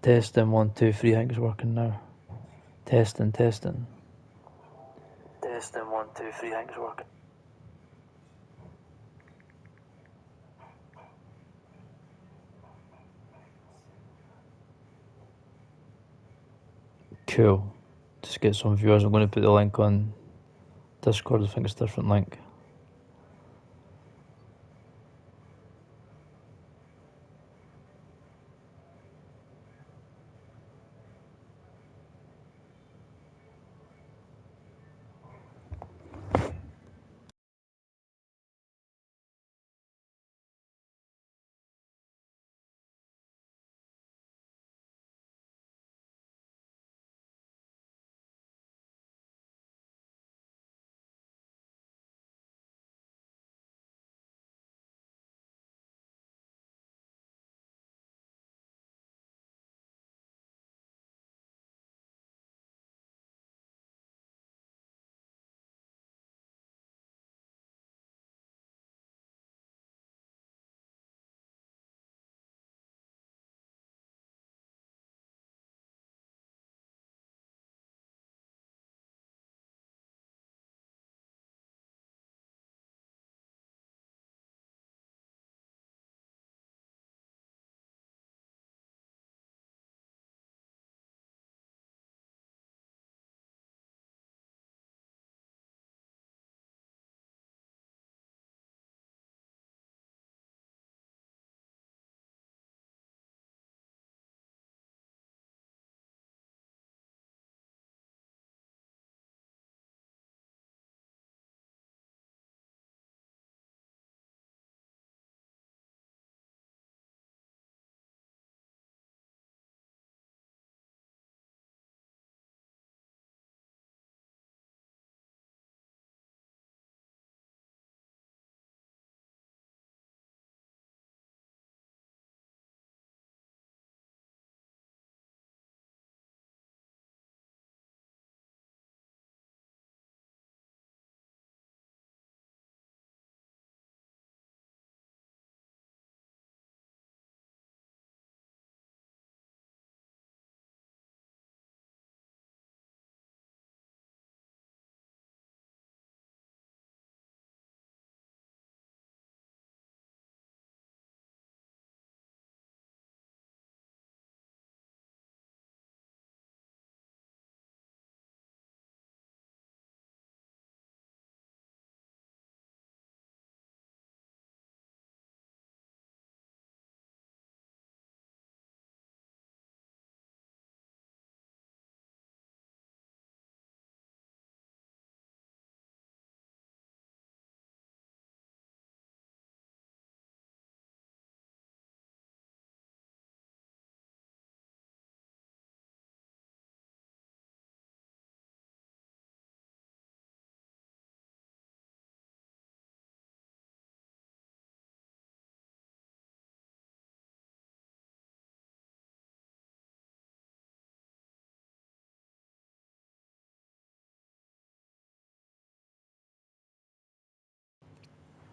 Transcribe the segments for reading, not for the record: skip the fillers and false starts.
Testing 1 2 3. I think it's working now. Testing. Testing 1 2 3. I think it's working. Cool. Just get some viewers. I'm going to put the link on Discord. I think it's a different link.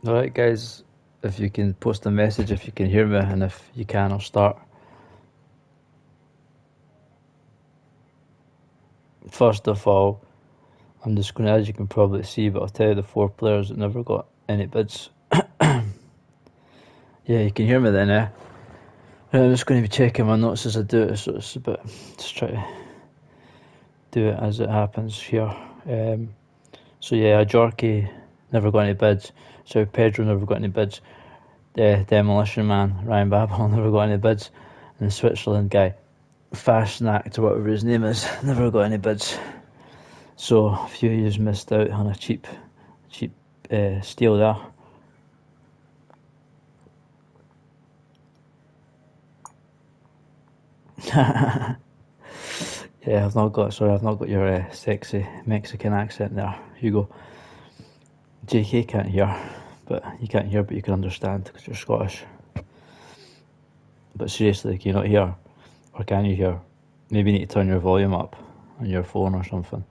Alright guys, if you can post a message if you can hear me, and if you can I'll start. First of all, I'm just going to, as you can probably see, but I'll tell you the 4 players that never got any bids. Yeah, you can hear me then, eh? I'm just going to be checking my notes as I do it, so it's a bit, just try to do it as it happens here. So yeah, Jorky never got any bids. So Pedro never got any bids. The Demolition Man, Ryan Babel, never got any bids. And the Switzerland guy, Fast Snacked, or whatever his name is, never got any bids. So a few of you missed out on a cheap steal there. Yeah, I've not got your sexy Mexican accent there, Hugo. JK can't hear, but you can't hear, but you can understand because you're Scottish. But seriously, can you not hear? Or can you hear? Maybe you need to turn your volume up on your phone or something.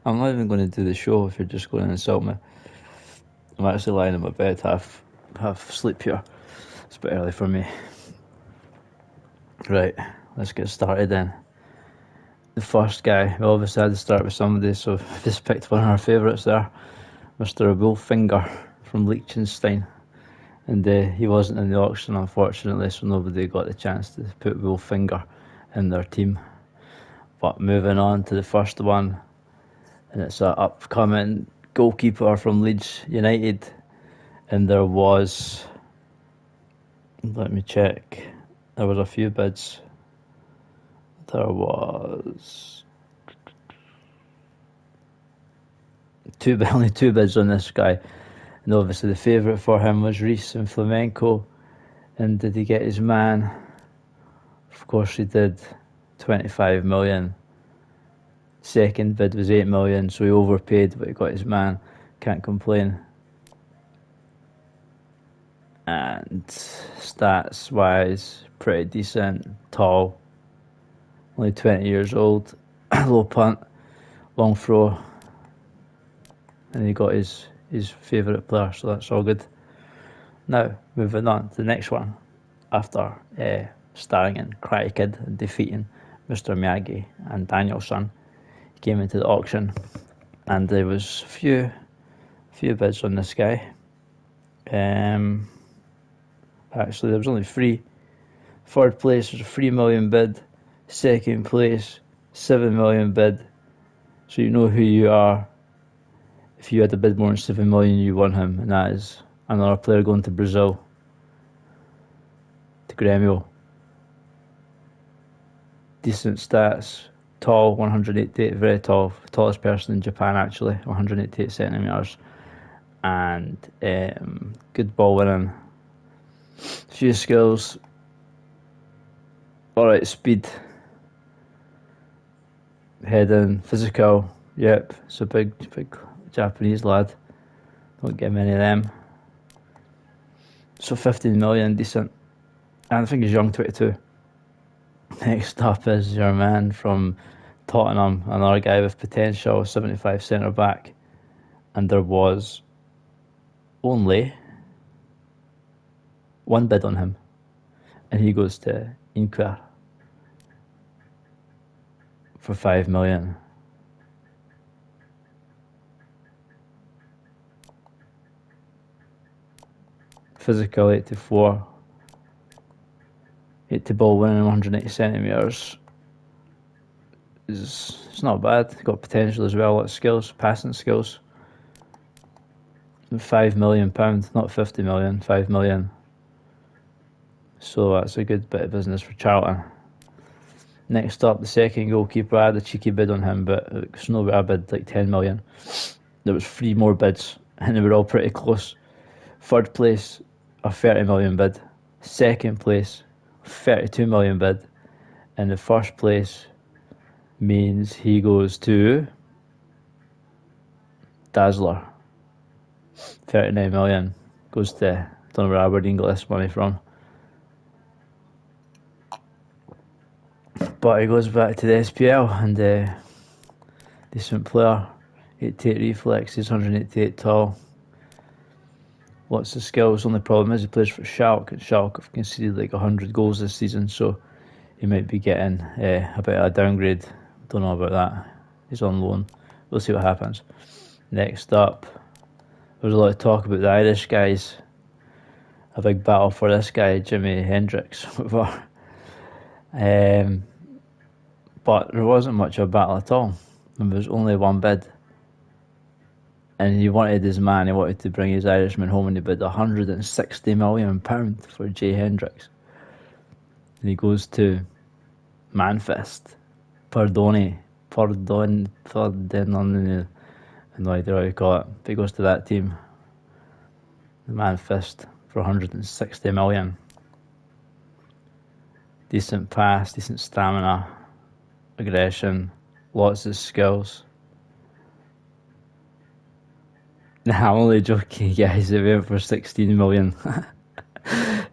I'm not even going to do the show if you're just going to insult me. I'm actually lying in my bed, half asleep here. It's a bit early for me. Right, let's get started then. The first guy, we obviously had to start with somebody, so I've just picked one of our favourites there, Mr. Wolfinger from Liechtenstein. And he wasn't in the auction, unfortunately, so nobody got the chance to put Wolfinger in their team. But moving on to the first one, and it's an upcoming goalkeeper from Leeds United. And there was, let me check, there was a few bids. There was only two bids on this guy. And obviously the favourite for him was Reese and Flamenco. And did he get his man? Of course he did. 25 million. Second bid was 8 million, so he overpaid, but he got his man. Can't complain. And stats wise, pretty decent. Tall. Only 20 years old. Low punt. Long throw. And he got his favourite player, so that's all good. Now, moving on to the next one. After starring in Karate Kid and defeating Mr. Miyagi and Danielson, he came into the auction, and there was a few bids on this guy. Actually, there was only three. Third place was a 3 million bid. Second place, 7 million bid. So you know who you are. If you had a bid more than 7 million, you won him, and that is another player going to Brazil, to Grêmio. Decent stats, tall, 188, very tall, tallest person in Japan actually, 188 centimetres, and good ball winning, few skills, alright speed, heading, physical, yep, it's a big Japanese lad, don't get many of them. So 15 million, decent. And I think he's young, 22. Next up is your man from Tottenham, another guy with potential, 75 centre back. And there was only one bid on him. And he goes to Inter for 5 million. Physical 84, 80 ball winning, 180 centimetres. It's not bad. Got potential as well, a lot of skills, passing skills. £5 million, not 50 million, 5 million. So that's a good bit of business for Charlton. Next up, the second goalkeeper. I had a cheeky bid on him, but it's no I bid like 10 million. There was 3 more bids, and they were all pretty close. Third place, a 30 million bid. Second place, 32 million bid. And the first place means he goes to Dazzler. 39 million. Goes to, don't know where Aberdeen got this money from. But he goes back to the SPL, and decent player. 88 reflexes, 188 tall. Lots of skills. Only problem is he plays for Schalke, and Schalke have conceded like 100 goals this season, so he might be getting a bit of a downgrade. Don't know about that. He's on loan. We'll see what happens. Next up, there's a lot of talk about the Irish guys. A big battle for this guy, Jimi Hendrix. But there wasn't much of a battle at all. There was only one bid. And he wanted his man, he wanted to bring his Irishman home, and he bid £160 million for Jay Hendrix. And he goes to Manfest. Pardon, I have no idea how you call it. But he goes to that team, the Manfest, for £160 million. Decent pass, decent stamina, aggression, lots of skills. Nah, I'm only joking, guys. It went for 16 million.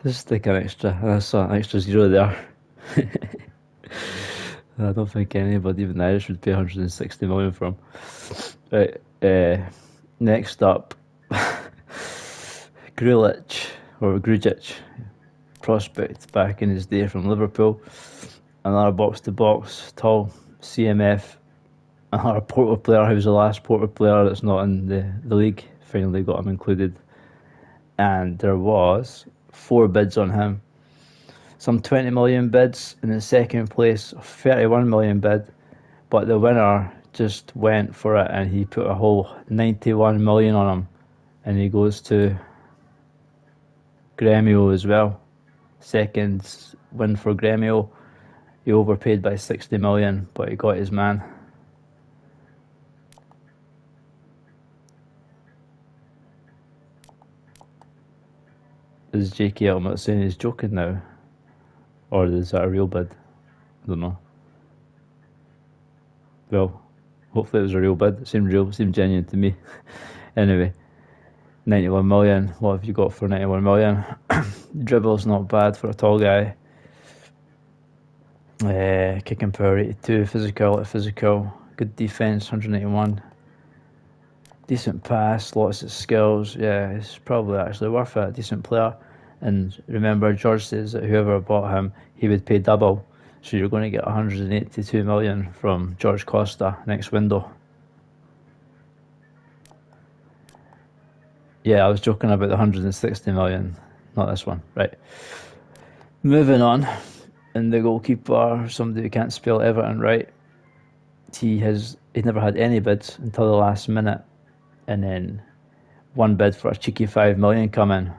Just stick an extra. I saw an extra zero there. I don't think anybody, even Irish, would pay 160 million for him. Right. Next up, Grujic, prospect back in his day from Liverpool. Another box-to-box, tall, CMF. Another Porto player who's the last Porto player that's not in the league. Finally got him included. And there was 4 bids on him. Some 20 million bids, and in second place, a 31 million bid. But the winner just went for it, and he put a whole 91 million on him. And he goes to Gremio as well. Second win for Gremio. He overpaid by 60 million, but he got his man. Is J.K. Elmott saying he's joking now? Or is that a real bid? I don't know. Well, hopefully it was a real bid. It seemed real, seemed genuine to me. Anyway, 91 million. What have you got for 91 million? Dribble's not bad for a tall guy. Kicking power 82. Physical. Good defense, 181. Decent pass, lots of skills. Yeah, it's probably actually worth it. Decent player. And remember, George says that whoever bought him, he would pay double. So you're going to get 182 million from George Costa next window. Yeah, I was joking about the 160 million, not this one. Right. Moving on. And the goalkeeper, somebody who can't spell Everton right, he'd never had any bids until the last minute. And then one bid for a cheeky 5 million come in.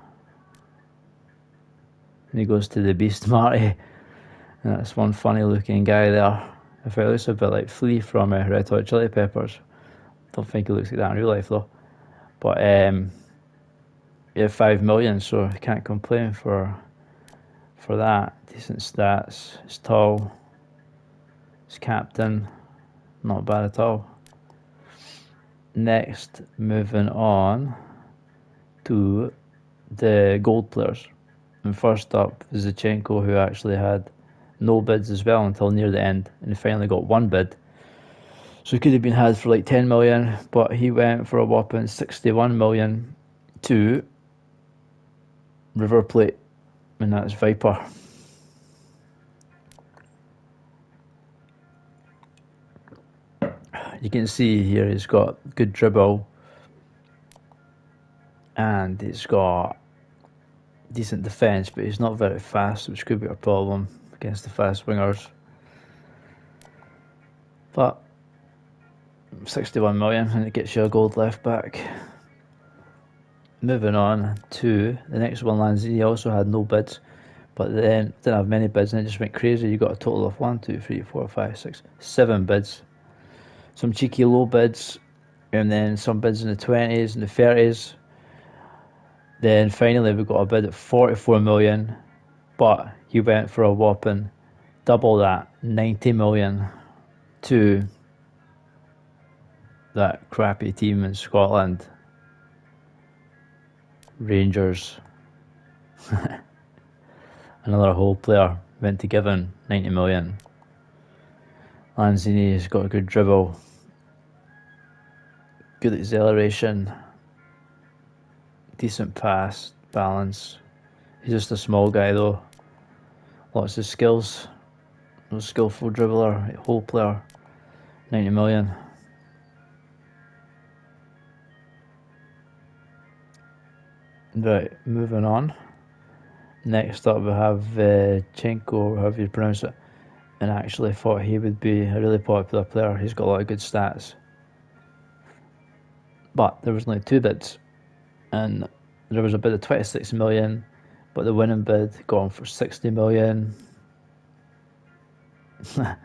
And he goes to the Beast Marty. And that's one funny looking guy there. I feel he looks a bit like Flea from Red Hot Chili Peppers. Don't think he looks like that in real life though. But yeah, 5 million, so I can't complain for that. Decent stats. He's tall. He's captain. Not bad at all. Next, moving on to the gold players. And first up, Zinchenko, who actually had no bids as well until near the end, and he finally got one bid. So he could have been had for like 10 million, but he went for a whopping 61 million to River Plate, and that's Viper. You can see here he's got good dribble, and he's got decent defence, but he's not very fast, which could be a problem against the fast wingers. But 61 million, and it gets you a gold left back. Moving on to the next one, Lanzini also had no bids, but then didn't have many bids, and it just went crazy. You got a total of 1, 2, 3, 4, 5, 6, 7 bids. Some cheeky low bids, and then some bids in the 20s and the 30s. Then finally we got a bid at 44 million, but he went for a whopping double that, 90 million, to that crappy team in Scotland, Rangers. Another whole player went to give him 90 million. Lanzini's got a good dribble, good acceleration, decent pass, balance. He's just a small guy though. Lots of skills. A skillful dribbler, whole player. 90 million. Right, moving on. Next up we have Chenko, however you pronounce it. And I actually thought he would be a really popular player. He's got a lot of good stats. But there was only 2 bids. And there was a bid of 26 million, but the winning bid got him for 60 million. That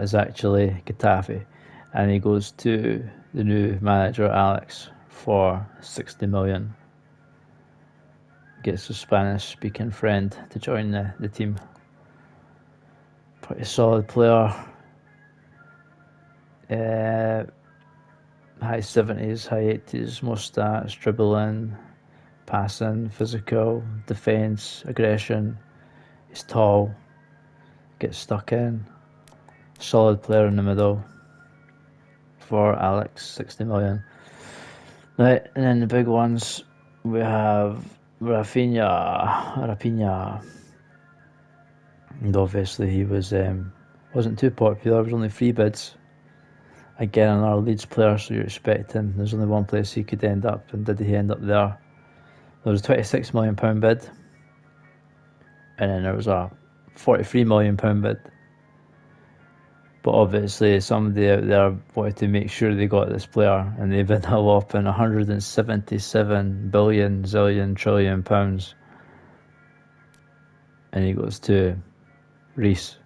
is actually Getafe. And he goes to the new manager, Alex, for 60 million. Gets a Spanish-speaking friend to join the team. Pretty solid player. High 70s, high 80s, most stats, dribbling, passing, physical, defence, aggression. He's tall, gets stuck in. Solid player in the middle for Alex, 60 million. Right, and then the big ones, we have Rafinha, and obviously he wasn't too popular. There was only 3 bids. Again, another Leeds player, so you're expecting there's only one place he could end up, and did he end up there? There was a £26 million bid, and then there was a £43 million bid. But obviously, somebody out there wanted to make sure they got this player, and they bid a whopping £177 billion, zillion, trillion pounds. And he goes to Reece.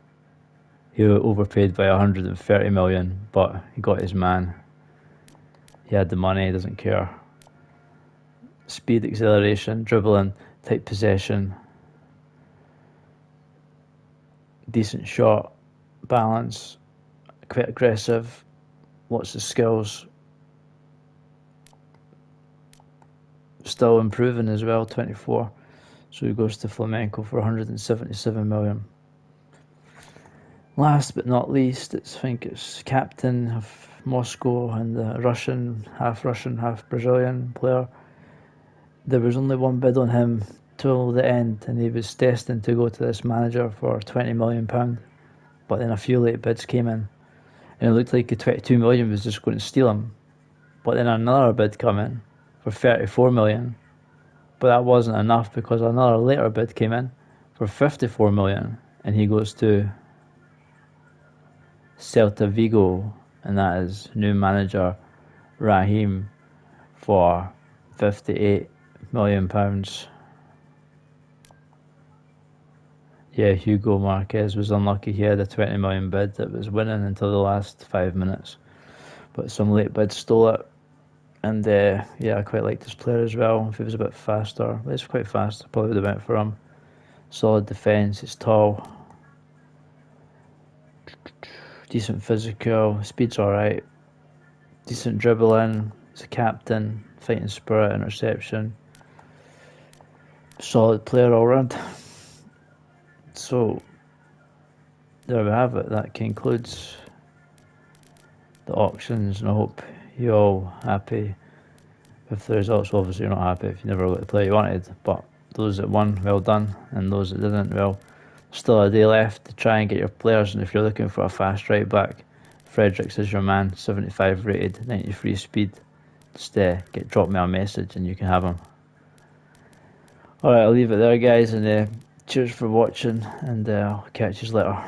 He overpaid by 130 million, but he got his man. He had the money, he doesn't care. Speed, acceleration, dribbling, tight possession, decent shot, balance, quite aggressive, lots of skills. Still improving as well, 24. So he goes to Flamenco for 177 million. Last but not least, I think it's captain of Moscow and the Russian, half Brazilian player. There was only one bid on him till the end, and he was destined to go to this manager for £20 million. But then a few late bids came in, and it looked like the 22 million was just going to steal him. But then another bid came in for 34 million. But that wasn't enough, because another later bid came in for 54 million, and he goes to Celta Vigo, and that is new manager Raheem for £58 million. Yeah, Hugo Marquez was unlucky. He had a 20 million bid that was winning until the last 5 minutes, but some late bids stole it. And yeah, I quite liked this player as well. If he was a bit faster, well, he's quite fast, I probably would have went for him. Solid defence, he's tall, decent physical, speed's alright, decent dribbling, he's a captain, fighting spirit, interception, solid player all round. So there we have it. That concludes the auctions, and I hope you're all happy with the results. Obviously you're not happy if you never got the player you wanted, but those that won, well done, and those that didn't, well, still a day left to try and get your players. And if you're looking for a fast right back, Hendrix is your man, 75 rated, 93 speed. Just drop me a message and you can have him. Alright, I'll leave it there, guys, and cheers for watching, and I'll catch you later.